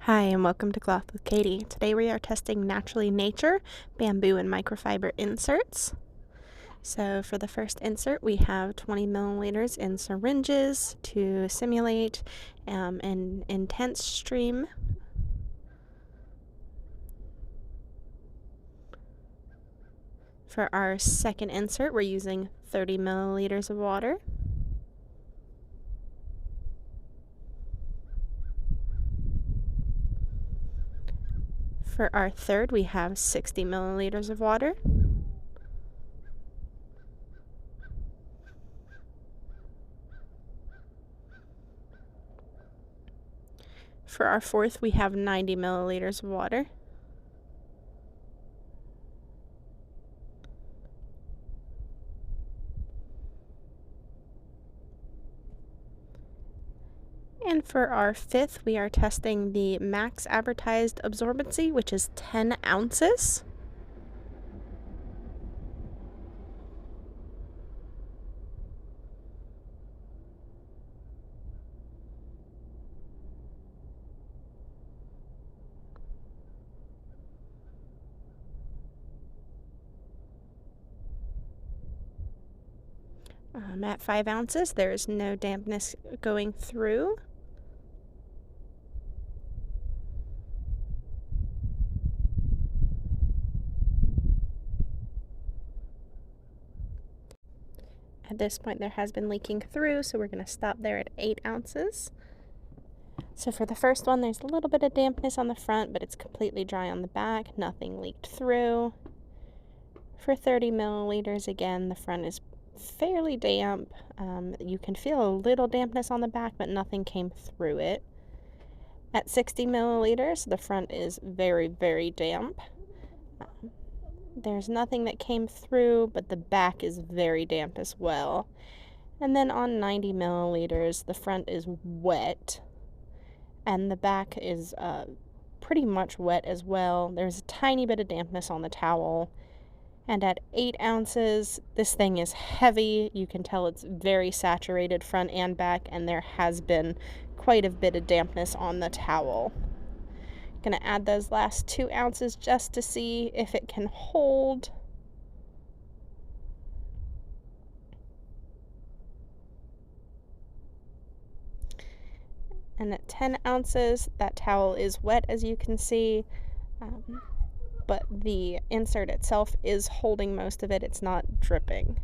Hi, and welcome to Cloth with Katie. Today we are testing Naturally Nature bamboo and microfiber inserts. So for the first insert, we have 20 milliliters in syringes to simulate an intense stream. For our second insert, we're using 30 milliliters of water. For our third, we have 60 milliliters of water. For our fourth, we have 90 milliliters of water. And for our fifth, we are testing the max advertised absorbency, which is 10 ounces. At 5 ounces, there is no dampness going through. At this point, there has been leaking through, so we're going to stop there at 8 ounces. So for the first one, there's a little bit of dampness on the front, but it's completely dry on the back. Nothing leaked through. For 30 milliliters, again, the front is fairly damp. You can feel a little dampness on the back, but nothing came through it. At 60 milliliters, the front is very, very damp. There's nothing that came through, but the back is very damp as well. And then on 90 milliliters, the front is wet, and the back is pretty much wet as well. There's a tiny bit of dampness on the towel. And at 8 ounces, this thing is heavy. You can tell it's very saturated front and back, and there has been quite a bit of dampness on the towel. Gonna add those last 2 ounces just to see if it can hold. And at 10 ounces, that towel is wet, as you can see. But the insert itself is holding most of it. It's not dripping.